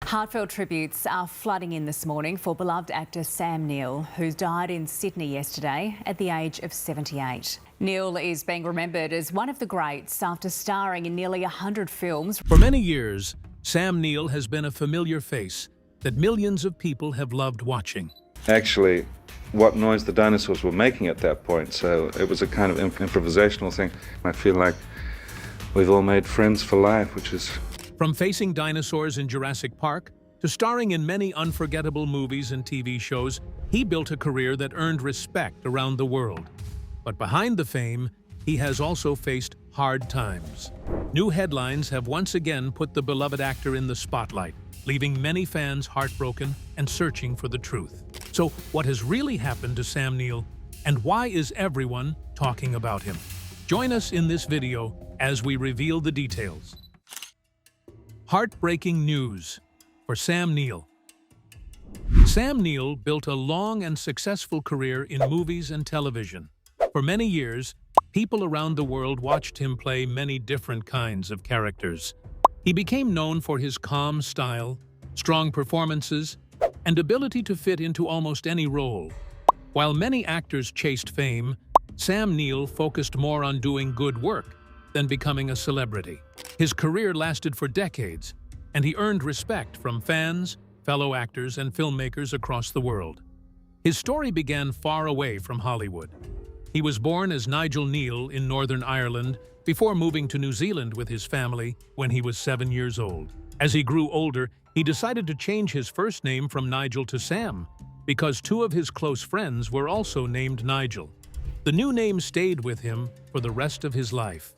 Heartfelt tributes are flooding in this morning for beloved actor Sam Neill, who died in Sydney yesterday at the age of 78. Neill is being remembered as one of the greats after starring in nearly 100 films. For many years, Sam Neill has been a familiar face that millions of people have loved watching. Actually, what noise the dinosaurs were making at that point, so it was a kind of improvisational thing. I feel like we've all made friends for life, which is... From facing dinosaurs in Jurassic Park to starring in many unforgettable movies and TV shows, he built a career that earned respect around the world. But behind the fame, he has also faced hard times. New headlines have once again put the beloved actor in the spotlight, leaving many fans heartbroken and searching for the truth. So, what has really happened to Sam Neill, and why is everyone talking about him? Join us in this video as we reveal the details. Heartbreaking news for Sam Neill. Sam Neill built a long and successful career in movies and television. For many years, people around the world watched him play many different kinds of characters. He became known for his calm style, strong performances, and ability to fit into almost any role. While many actors chased fame, Sam Neill focused more on doing good work than becoming a celebrity. His career lasted for decades, and he earned respect from fans, fellow actors, and filmmakers across the world. His story began far away from Hollywood. He was born as Nigel Neill in Northern Ireland before moving to New Zealand with his family when he was 7 years old. As he grew older, he decided to change his first name from Nigel to Sam because two of his close friends were also named Nigel. The new name stayed with him for the rest of his life.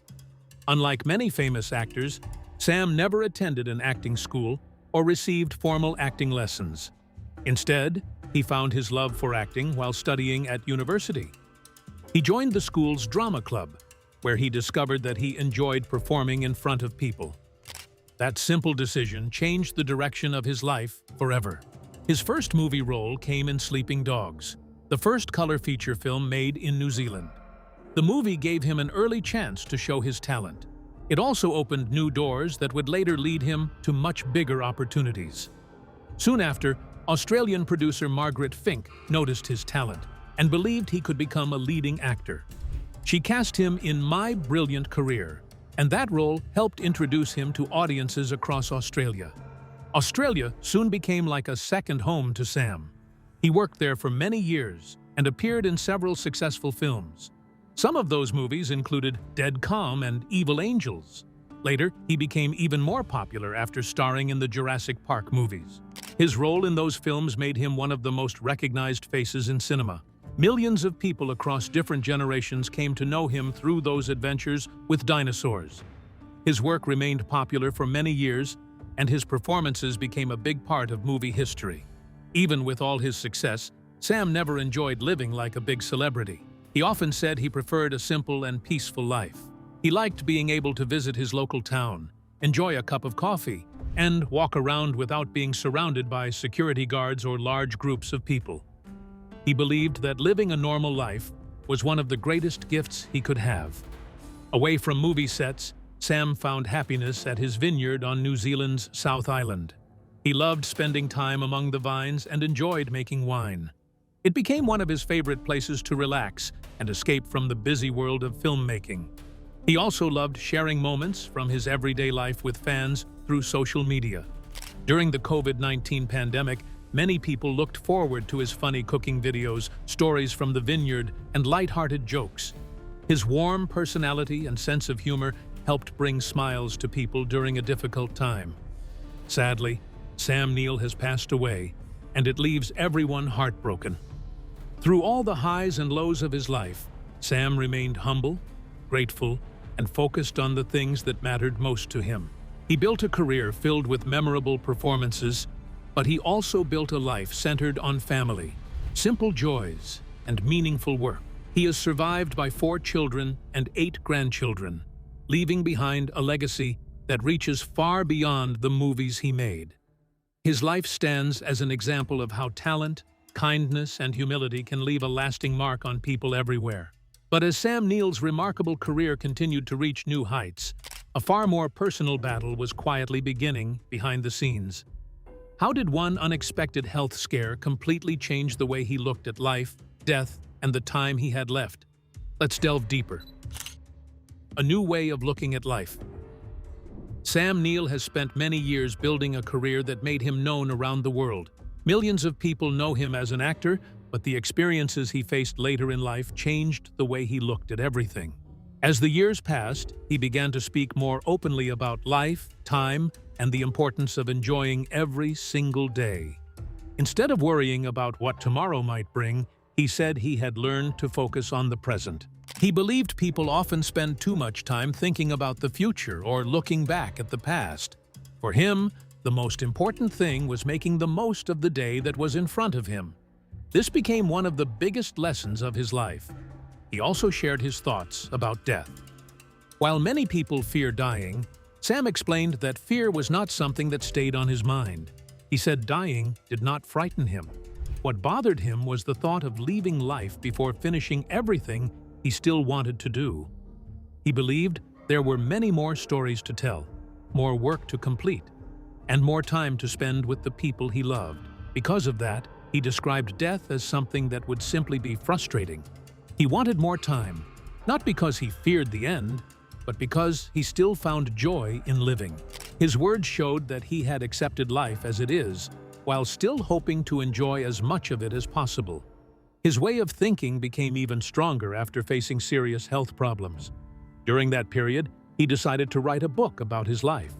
Unlike many famous actors, Sam never attended an acting school or received formal acting lessons. Instead, he found his love for acting while studying at university. He joined the school's drama club, where he discovered that he enjoyed performing in front of people. That simple decision changed the direction of his life forever. His first movie role came in Sleeping Dogs, the first color feature film made in New Zealand. The movie gave him an early chance to show his talent. It also opened new doors that would later lead him to much bigger opportunities. Soon after, Australian producer Margaret Fink noticed his talent and believed he could become a leading actor. She cast him in My Brilliant Career, and that role helped introduce him to audiences across Australia. Australia soon became like a second home to Sam. He worked there for many years and appeared in several successful films. Some of those movies included Dead Calm and Evil Angels. Later, he became even more popular after starring in the Jurassic Park movies. His role in those films made him one of the most recognized faces in cinema. Millions of people across different generations came to know him through those adventures with dinosaurs. His work remained popular for many years, and his performances became a big part of movie history. Even with all his success, Sam never enjoyed living like a big celebrity. He often said he preferred a simple and peaceful life. He liked being able to visit his local town, enjoy a cup of coffee, and walk around without being surrounded by security guards or large groups of people. He believed that living a normal life was one of the greatest gifts he could have. Away from movie sets, Sam found happiness at his vineyard on New Zealand's South Island. He loved spending time among the vines and enjoyed making wine. It became one of his favorite places to relax and escape from the busy world of filmmaking. He also loved sharing moments from his everyday life with fans through social media. During the COVID-19 pandemic, many people looked forward to his funny cooking videos, stories from the vineyard, and light-hearted jokes. His warm personality and sense of humor helped bring smiles to people during a difficult time. Sadly, Sam Neill has passed away, and it leaves everyone heartbroken. Through all the highs and lows of his life, Sam remained humble, grateful, and focused on the things that mattered most to him. He built a career filled with memorable performances, but he also built a life centered on family, simple joys, and meaningful work. He is survived by 4 children and 8 grandchildren, leaving behind a legacy that reaches far beyond the movies he made. His life stands as an example of how talent, kindness, and humility can leave a lasting mark on people everywhere. But as Sam Neill's remarkable career continued to reach new heights, a far more personal battle was quietly beginning behind the scenes. How did one unexpected health scare completely change the way he looked at life, death, and the time he had left? Let's delve deeper. A new way of looking at life. Sam Neill has spent many years building a career that made him known around the world. Millions of people know him as an actor, but the experiences he faced later in life changed the way he looked at everything. As the years passed, he began to speak more openly about life, time, and the importance of enjoying every single day. Instead of worrying about what tomorrow might bring, he said he had learned to focus on the present. He believed people often spend too much time thinking about the future or looking back at the past. For him, the most important thing was making the most of the day that was in front of him. This became one of the biggest lessons of his life. He also shared his thoughts about death. While many people fear dying, Sam explained that fear was not something that stayed on his mind. He said dying did not frighten him. What bothered him was the thought of leaving life before finishing everything he still wanted to do. He believed there were many more stories to tell, more work to complete, and more time to spend with the people he loved. Because of that, he described death as something that would simply be frustrating. He wanted more time, not because he feared the end, but because he still found joy in living. His words showed that he had accepted life as it is, while still hoping to enjoy as much of it as possible. His way of thinking became even stronger after facing serious health problems. During that period, he decided to write a book about his life.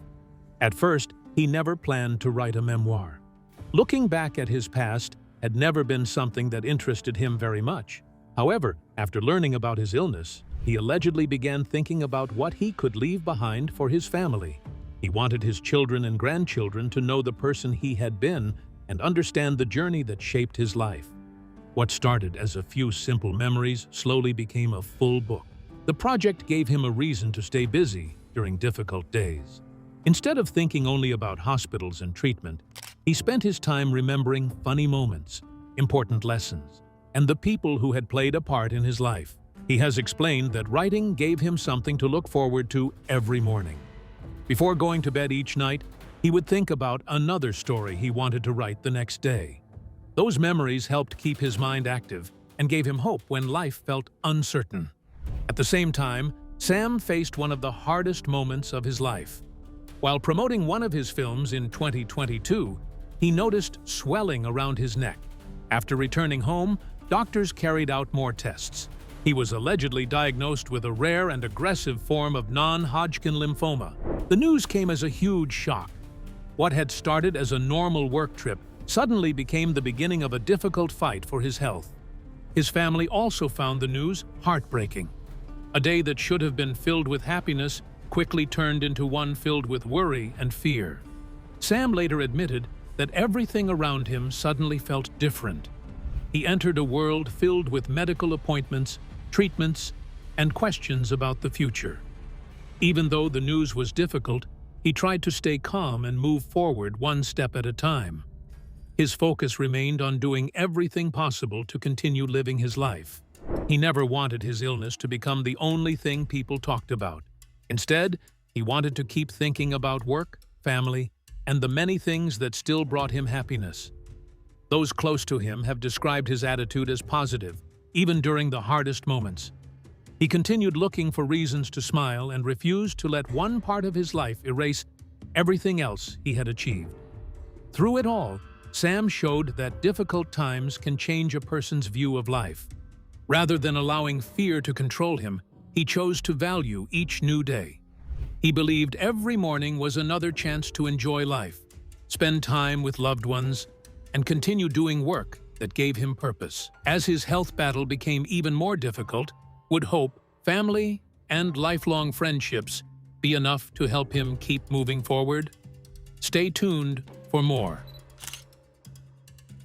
At first, he never planned to write a memoir. Looking back at his past had never been something that interested him very much. However, after learning about his illness, he allegedly began thinking about what he could leave behind for his family. He wanted his children and grandchildren to know the person he had been and understand the journey that shaped his life. What started as a few simple memories slowly became a full book. The project gave him a reason to stay busy during difficult days. Instead of thinking only about hospitals and treatment, he spent his time remembering funny moments, important lessons, and the people who had played a part in his life. He has explained that writing gave him something to look forward to every morning. Before going to bed each night, he would think about another story he wanted to write the next day. Those memories helped keep his mind active and gave him hope when life felt uncertain. At the same time, Sam faced one of the hardest moments of his life. While promoting one of his films in 2022, he noticed swelling around his neck. After returning home, doctors carried out more tests. He was allegedly diagnosed with a rare and aggressive form of non-Hodgkin lymphoma. The news came as a huge shock. What had started as a normal work trip suddenly became the beginning of a difficult fight for his health. His family also found the news heartbreaking. A day that should have been filled with happiness quickly turned into one filled with worry and fear. Sam later admitted that everything around him suddenly felt different. He entered a world filled with medical appointments, treatments, and questions about the future. Even though the news was difficult, he tried to stay calm and move forward one step at a time. His focus remained on doing everything possible to continue living his life. He never wanted his illness to become the only thing people talked about. Instead, he wanted to keep thinking about work, family, and the many things that still brought him happiness. Those close to him have described his attitude as positive, even during the hardest moments. He continued looking for reasons to smile and refused to let one part of his life erase everything else he had achieved. Through it all, Sam showed that difficult times can change a person's view of life. Rather than allowing fear to control him, he chose to value each new day. He believed every morning was another chance to enjoy life, spend time with loved ones, and continue doing work that gave him purpose. As his health battle became even more difficult, would hope, family, and lifelong friendships be enough to help him keep moving forward? Stay tuned for more.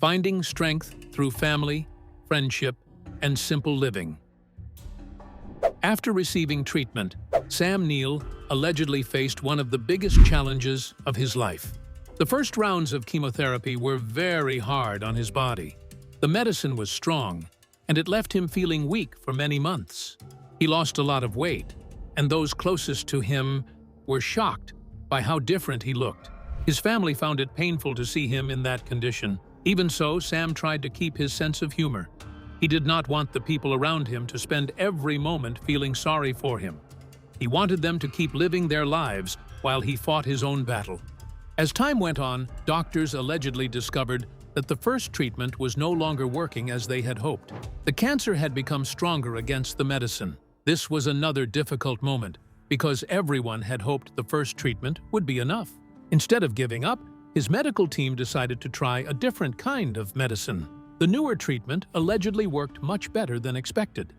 Finding strength through family, friendship, and simple living. After receiving treatment, Sam Neill allegedly faced one of the biggest challenges of his life. The first rounds of chemotherapy were very hard on his body. The medicine was strong, and it left him feeling weak for many months. He lost a lot of weight, and those closest to him were shocked by how different he looked. His family found it painful to see him in that condition. Even so, Sam tried to keep his sense of humor. He did not want the people around him to spend every moment feeling sorry for him. He wanted them to keep living their lives while he fought his own battle. As time went on, doctors allegedly discovered that the first treatment was no longer working as they had hoped. The cancer had become stronger against the medicine. This was another difficult moment, because everyone had hoped the first treatment would be enough. Instead of giving up, his medical team decided to try a different kind of medicine. The newer treatment allegedly worked much better than expected.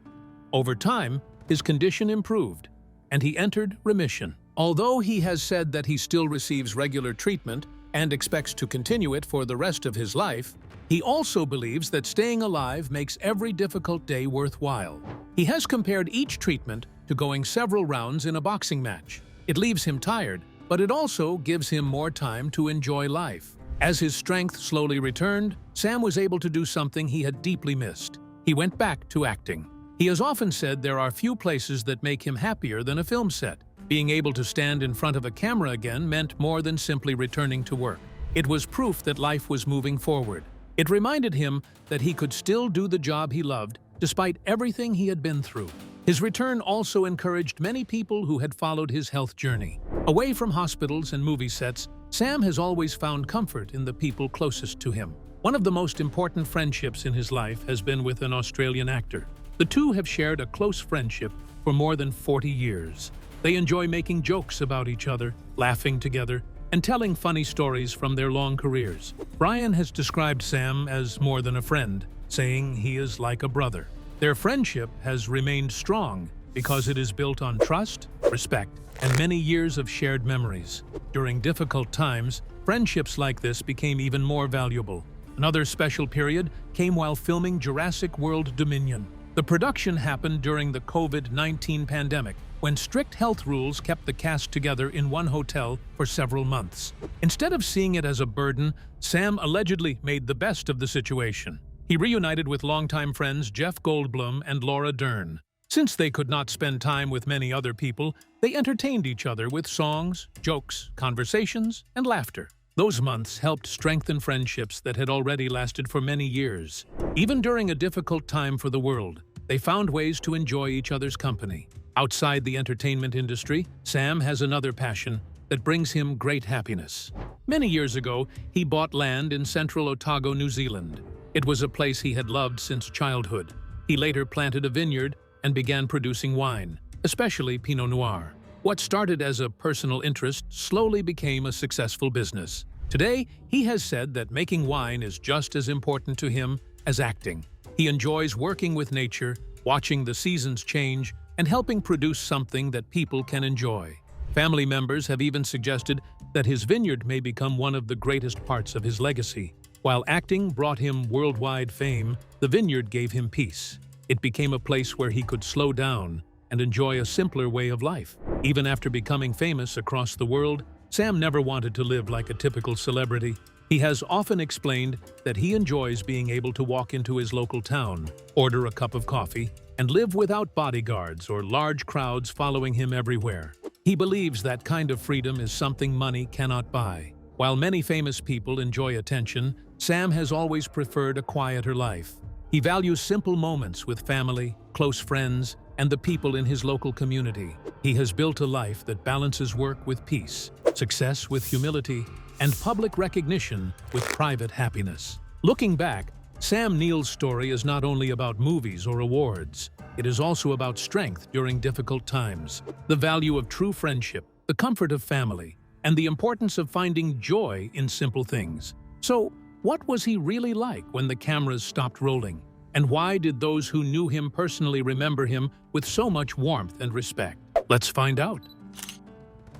Over time, his condition improved, and he entered remission. Although he has said that he still receives regular treatment and expects to continue it for the rest of his life, he also believes that staying alive makes every difficult day worthwhile. He has compared each treatment to going several rounds in a boxing match. It leaves him tired, but it also gives him more time to enjoy life. As his strength slowly returned, Sam was able to do something he had deeply missed. He went back to acting. He has often said there are few places that make him happier than a film set. Being able to stand in front of a camera again meant more than simply returning to work. It was proof that life was moving forward. It reminded him that he could still do the job he loved, despite everything he had been through. His return also encouraged many people who had followed his health journey. Away from hospitals and movie sets, Sam has always found comfort in the people closest to him. One of the most important friendships in his life has been with an Australian actor. The two have shared a close friendship for more than 40 years. They enjoy making jokes about each other, laughing together, and telling funny stories from their long careers. Brian has described Sam as more than a friend, saying he is like a brother. Their friendship has remained strong because it is built on trust, respect, and many years of shared memories. During difficult times, friendships like this became even more valuable. Another special period came while filming Jurassic World Dominion. The production happened during the COVID-19 pandemic, when strict health rules kept the cast together in one hotel for several months. Instead of seeing it as a burden, Sam allegedly made the best of the situation. He reunited with longtime friends Jeff Goldblum and Laura Dern. Since they could not spend time with many other people, they entertained each other with songs, jokes, conversations, and laughter. Those months helped strengthen friendships that had already lasted for many years. Even during a difficult time for the world, they found ways to enjoy each other's company. Outside the entertainment industry, Sam has another passion that brings him great happiness. Many years ago, he bought land in central Otago, New Zealand. It was a place he had loved since childhood. He later planted a vineyard and began producing wine, especially Pinot Noir. What started as a personal interest slowly became a successful business. Today, he has said that making wine is just as important to him as acting. He enjoys working with nature, watching the seasons change, and helping produce something that people can enjoy. Family members have even suggested that his vineyard may become one of the greatest parts of his legacy. While acting brought him worldwide fame, the vineyard gave him peace. It became a place where he could slow down and enjoy a simpler way of life. Even after becoming famous across the world, Sam never wanted to live like a typical celebrity. He has often explained that he enjoys being able to walk into his local town, order a cup of coffee, and live without bodyguards or large crowds following him everywhere. He believes that kind of freedom is something money cannot buy. While many famous people enjoy attention, Sam has always preferred a quieter life. He values simple moments with family, close friends, and the people in his local community. He has built a life that balances work with peace, success with humility, and public recognition with private happiness. Looking back, Sam Neill's story is not only about movies or awards. It is also about strength during difficult times, the value of true friendship, the comfort of family, and the importance of finding joy in simple things. So, what was he really like when the cameras stopped rolling? And why did those who knew him personally remember him with so much warmth and respect? Let's find out.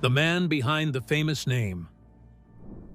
The man behind the famous name.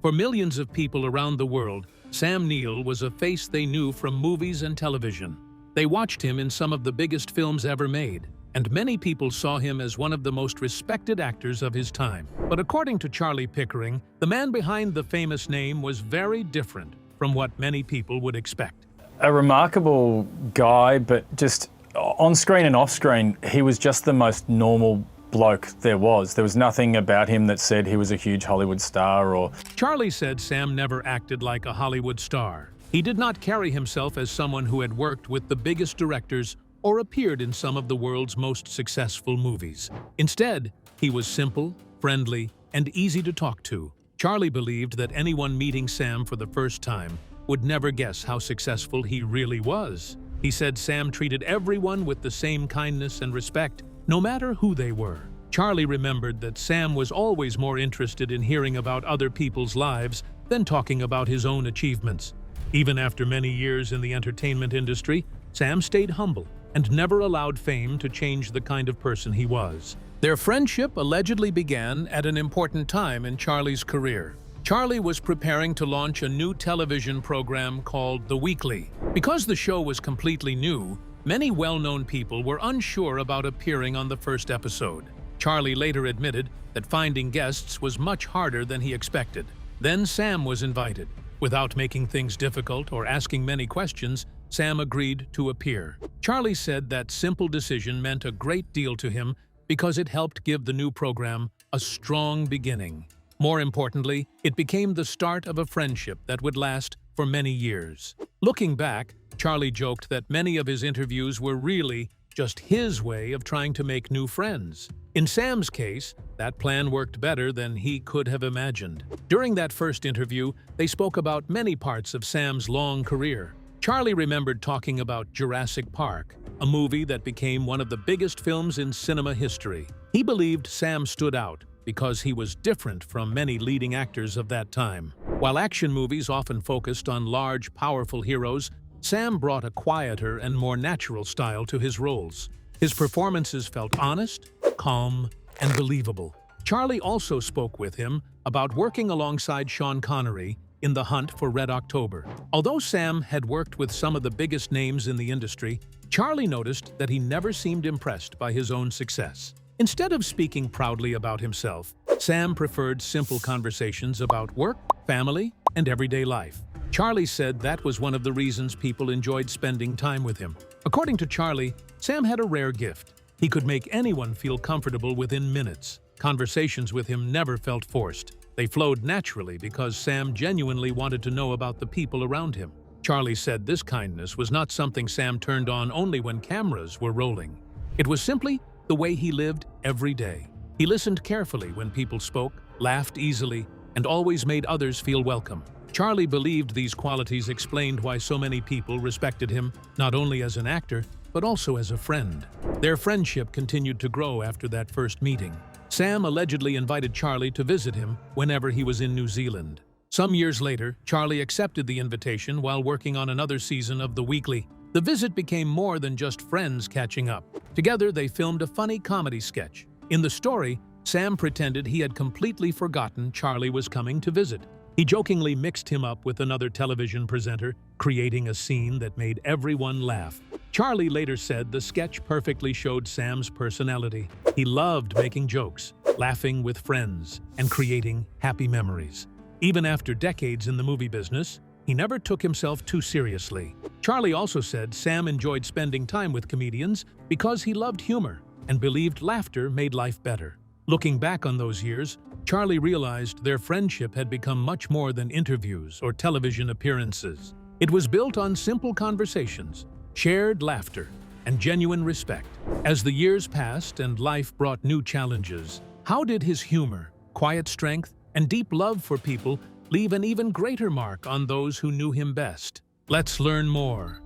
For millions of people around the world, Sam Neill was a face they knew from movies and television. They watched him in some of the biggest films ever made, and many people saw him as one of the most respected actors of his time. But according to Charlie Pickering, the man behind the famous name was very different from what many people would expect. A remarkable guy, but just on screen and off screen, he was just the most normal bloke there was. There was nothing about him that said he was a huge Hollywood star or... Charlie said Sam never acted like a Hollywood star. He did not carry himself as someone who had worked with the biggest directors or appeared in some of the world's most successful movies. Instead, he was simple, friendly, and easy to talk to. Charlie believed that anyone meeting Sam for the first time would never guess how successful he really was. He said Sam treated everyone with the same kindness and respect, no matter who they were. Charlie remembered that Sam was always more interested in hearing about other people's lives than talking about his own achievements. Even after many years in the entertainment industry, Sam stayed humble and never allowed fame to change the kind of person he was. Their friendship allegedly began at an important time in Charlie's career. Charlie was preparing to launch a new television program called The Weekly. Because the show was completely new, many well-known people were unsure about appearing on the first episode. Charlie later admitted that finding guests was much harder than he expected. Then Sam was invited. Without making things difficult or asking many questions, Sam agreed to appear. Charlie said that simple decision meant a great deal to him because it helped give the new program a strong beginning. More importantly, it became the start of a friendship that would last for many years. Looking back, Charlie joked that many of his interviews were really just his way of trying to make new friends. In Sam's case, that plan worked better than he could have imagined. During that first interview, they spoke about many parts of Sam's long career. Charlie remembered talking about Jurassic Park, a movie that became one of the biggest films in cinema history. He believed Sam stood out because he was different from many leading actors of that time. While action movies often focused on large, powerful heroes, Sam brought a quieter and more natural style to his roles. His performances felt honest, calm, and believable. Charlie also spoke with him about working alongside Sean Connery in The Hunt for Red October. Although Sam had worked with some of the biggest names in the industry, Charlie noticed that he never seemed impressed by his own success. Instead of speaking proudly about himself, Sam preferred simple conversations about work, family, and everyday life. Charlie said that was one of the reasons people enjoyed spending time with him. According to Charlie, Sam had a rare gift. He could make anyone feel comfortable within minutes. Conversations with him never felt forced. They flowed naturally because Sam genuinely wanted to know about the people around him. Charlie said this kindness was not something Sam turned on only when cameras were rolling. It was simply the way he lived every day. He listened carefully when people spoke, laughed easily, and always made others feel welcome. Charlie believed these qualities explained why so many people respected him, not only as an actor, but also as a friend. Their friendship continued to grow after that first meeting. Sam allegedly invited Charlie to visit him whenever he was in New Zealand. Some years later, Charlie accepted the invitation while working on another season of The Weekly. The visit became more than just friends catching up. Together, they filmed a funny comedy sketch. In the story, Sam pretended he had completely forgotten Charlie was coming to visit. He jokingly mixed him up with another television presenter, creating a scene that made everyone laugh. Charlie later said the sketch perfectly showed Sam's personality. He loved making jokes, laughing with friends, and creating happy memories. Even after decades in the movie business, he never took himself too seriously. Charlie also said Sam enjoyed spending time with comedians because he loved humor and believed laughter made life better. Looking back on those years, Charlie realized their friendship had become much more than interviews or television appearances. It was built on simple conversations, shared laughter, and genuine respect. As the years passed and life brought new challenges, how did his humor, quiet strength, and deep love for people leave an even greater mark on those who knew him best? Let's learn more.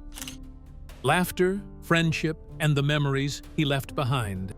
Laughter, friendship, and the memories he left behind.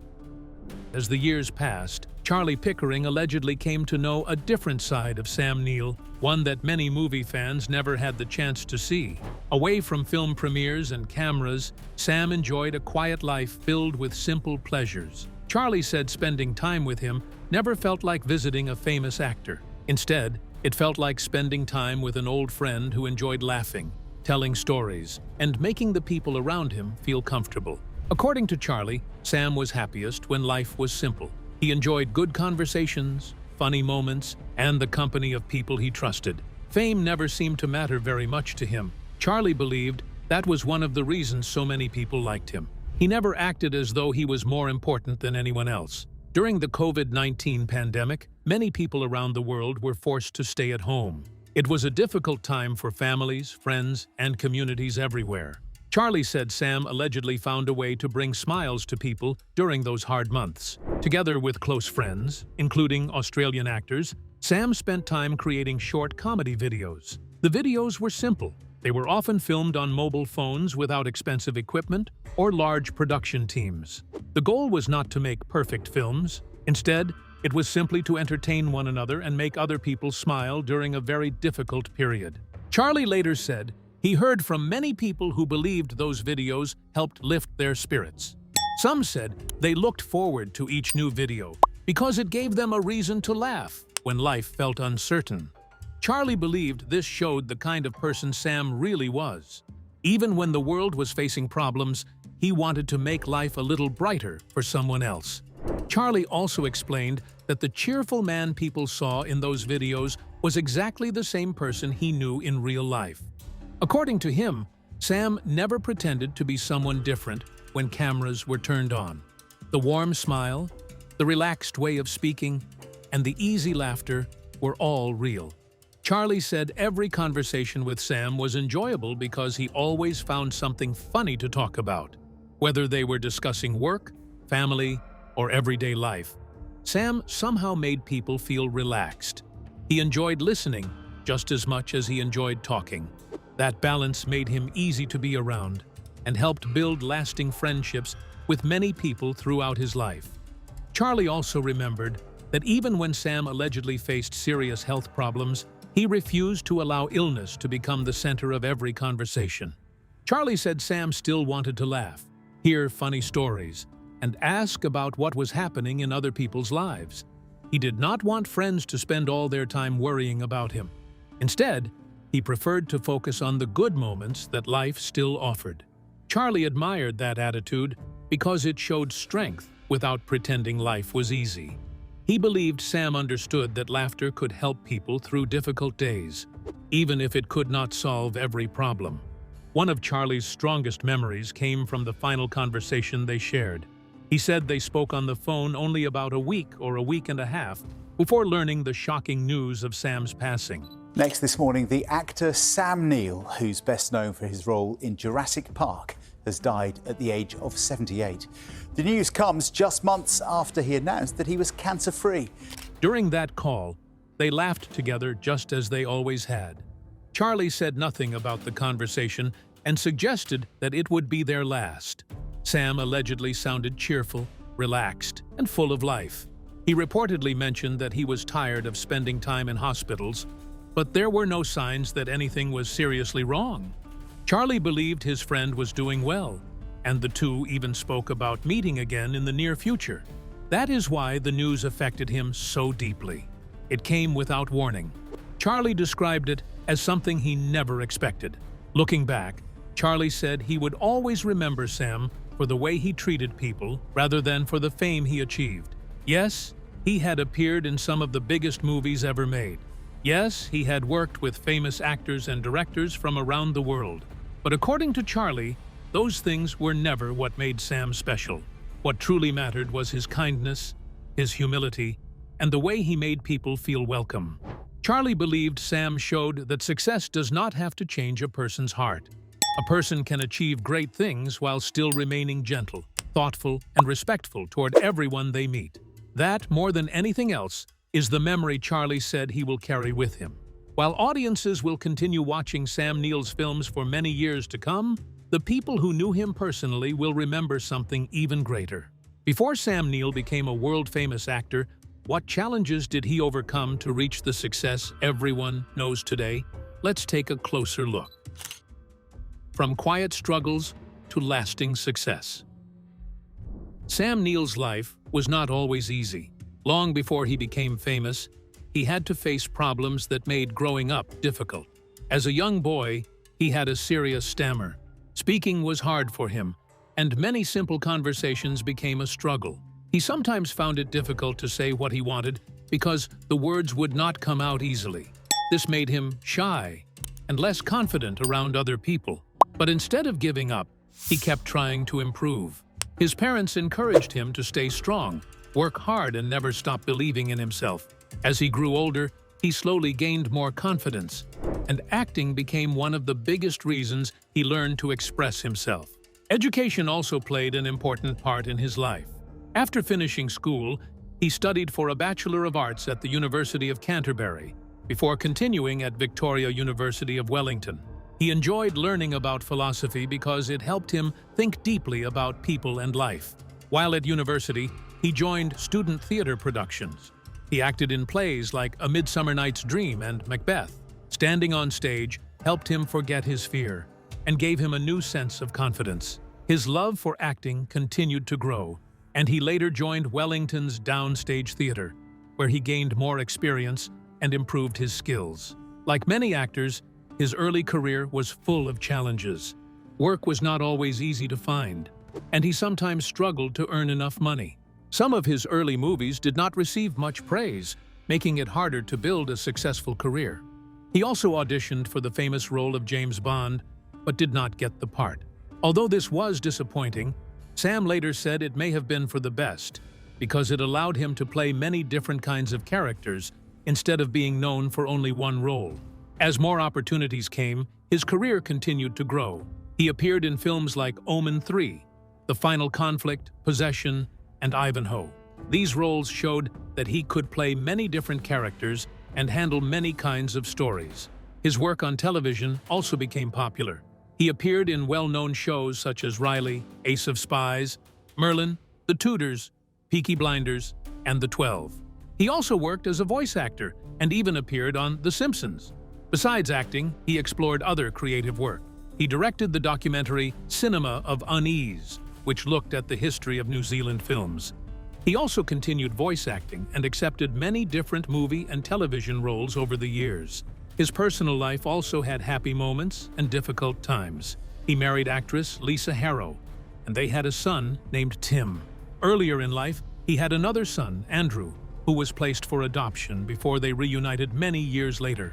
As the years passed, Charlie Pickering allegedly came to know a different side of Sam Neill, one that many movie fans never had the chance to see. Away from film premieres and cameras, Sam enjoyed a quiet life filled with simple pleasures. Charlie said spending time with him never felt like visiting a famous actor. Instead, it felt like spending time with an old friend who enjoyed laughing, telling stories, and making the people around him feel comfortable. According to Charlie, Sam was happiest when life was simple. He enjoyed good conversations, funny moments, and the company of people he trusted. Fame never seemed to matter very much to him. Charlie believed that was one of the reasons so many people liked him. He never acted as though he was more important than anyone else. During the COVID-19 pandemic, many people around the world were forced to stay at home. It was a difficult time for families, friends, and communities everywhere. Charlie said Sam allegedly found a way to bring smiles to people during those hard months. Together with close friends, including Australian actors, Sam spent time creating short comedy videos. The videos were simple. They were often filmed on mobile phones without expensive equipment or large production teams. The goal was not to make perfect films. Instead, it was simply to entertain one another and make other people smile during a very difficult period. Charlie later said he heard from many people who believed those videos helped lift their spirits. Some said they looked forward to each new video because it gave them a reason to laugh when life felt uncertain. Charlie believed this showed the kind of person Sam really was. Even when the world was facing problems, he wanted to make life a little brighter for someone else. Charlie also explained that the cheerful man people saw in those videos was exactly the same person he knew in real life. According to him, Sam never pretended to be someone different when cameras were turned on. The warm smile, the relaxed way of speaking, and the easy laughter were all real. Charlie said every conversation with Sam was enjoyable because he always found something funny to talk about. Whether they were discussing work, family, or everyday life, Sam somehow made people feel relaxed. He enjoyed listening just as much as he enjoyed talking. That balance made him easy to be around and helped build lasting friendships with many people throughout his life. Charlie also remembered that even when Sam allegedly faced serious health problems, he refused to allow illness to become the center of every conversation. Charlie said Sam still wanted to laugh, hear funny stories, and ask about what was happening in other people's lives. He did not want friends to spend all their time worrying about him. Instead, he preferred to focus on the good moments that life still offered. Charlie admired that attitude because it showed strength without pretending life was easy. He believed Sam understood that laughter could help people through difficult days, even if it could not solve every problem. One of Charlie's strongest memories came from the final conversation they shared. He said they spoke on the phone only about a week or a week and a half before learning the shocking news of Sam's passing. Next this morning, the actor Sam Neill, who's best known for his role in Jurassic Park, has died at the age of 78. The news comes just months after he announced that he was cancer-free. During that call, they laughed together just as they always had. Charlie said nothing about the conversation and suggested that it would be their last. Sam allegedly sounded cheerful, relaxed, and full of life. He reportedly mentioned that he was tired of spending time in hospitals, but there were no signs that anything was seriously wrong. Charlie believed his friend was doing well, and the two even spoke about meeting again in the near future. That is why the news affected him so deeply. It came without warning. Charlie described it as something he never expected. Looking back, Charlie said he would always remember Sam for the way he treated people rather than for the fame he achieved. Yes, he had appeared in some of the biggest movies ever made. Yes, he had worked with famous actors and directors from around the world. But according to Charlie, those things were never what made Sam special. What truly mattered was his kindness, his humility, and the way he made people feel welcome. Charlie believed Sam showed that success does not have to change a person's heart. A person can achieve great things while still remaining gentle, thoughtful, and respectful toward everyone they meet. That, more than anything else, is the memory Charlie said he will carry with him. While audiences will continue watching Sam Neill's films for many years to come, the people who knew him personally will remember something even greater. Before Sam Neill became a world-famous actor, what challenges did he overcome to reach the success everyone knows today? Let's take a closer look. From quiet struggles to lasting success. Sam Neill's life was not always easy. Long before he became famous, he had to face problems that made growing up difficult. As a young boy, he had a serious stammer. Speaking was hard for him, and many simple conversations became a struggle. He sometimes found it difficult to say what he wanted because the words would not come out easily. This made him shy and less confident around other people. But instead of giving up, he kept trying to improve. His parents encouraged him to stay strong, work hard and never stop believing in himself. As he grew older, he slowly gained more confidence, and acting became one of the biggest reasons he learned to express himself. Education also played an important part in his life. After finishing school, he studied for a Bachelor of Arts at the University of Canterbury, before continuing at Victoria University of Wellington. He enjoyed learning about philosophy because it helped him think deeply about people and life. While at university, he joined student theatre productions. He acted in plays like A Midsummer Night's Dream and Macbeth. Standing on stage helped him forget his fear and gave him a new sense of confidence. His love for acting continued to grow, and he later joined Wellington's Downstage Theatre, where he gained more experience and improved his skills. Like many actors, his early career was full of challenges. Work was not always easy to find, and he sometimes struggled to earn enough money. Some of his early movies did not receive much praise, making it harder to build a successful career. He also auditioned for the famous role of James Bond, but did not get the part. Although this was disappointing, Sam later said it may have been for the best, because it allowed him to play many different kinds of characters instead of being known for only one role. As more opportunities came, his career continued to grow. He appeared in films like Omen 3, The Final Conflict, Possession, and Ivanhoe. These roles showed that he could play many different characters and handle many kinds of stories. His work on television also became popular. He appeared in well-known shows such as Riley, Ace of Spies, Merlin, The Tudors, Peaky Blinders, and The 12. He also worked as a voice actor and even appeared on The Simpsons. Besides acting, he explored other creative work. He directed the documentary Cinema of Unease, which looked at the history of New Zealand films. He also continued voice acting and accepted many different movie and television roles over the years. His personal life also had happy moments and difficult times. He married actress Lisa Harrow, and they had a son named Tim. Earlier in life, he had another son, Andrew, who was placed for adoption before they reunited many years later.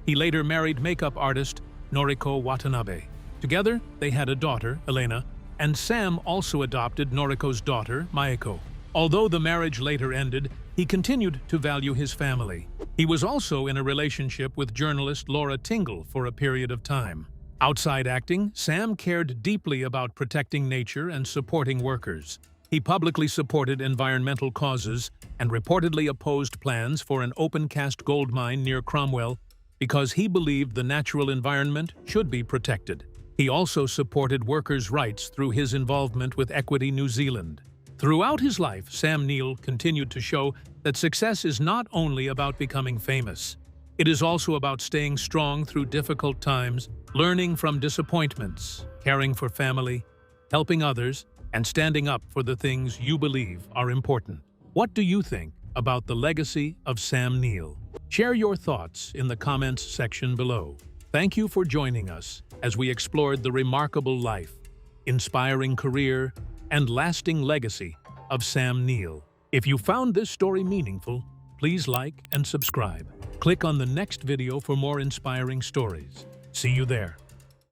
He later married makeup artist Noriko Watanabe. Together, they had a daughter, Elena, and Sam also adopted Noriko's daughter, Maeko. Although the marriage later ended, he continued to value his family. He was also in a relationship with journalist Laura Tingle for a period of time. Outside acting, Sam cared deeply about protecting nature and supporting workers. He publicly supported environmental causes and reportedly opposed plans for an open-cast gold mine near Cromwell because he believed the natural environment should be protected. He also supported workers' rights through his involvement with Equity New Zealand. Throughout his life, Sam Neill continued to show that success is not only about becoming famous. It is also about staying strong through difficult times, learning from disappointments, caring for family, helping others, and standing up for the things you believe are important. What do you think about the legacy of Sam Neill? Share your thoughts in the comments section below. Thank you for joining us as we explored the remarkable life, inspiring career, and lasting legacy of Sam Neill. If you found this story meaningful, please like and subscribe. Click on the next video for more inspiring stories. See you there.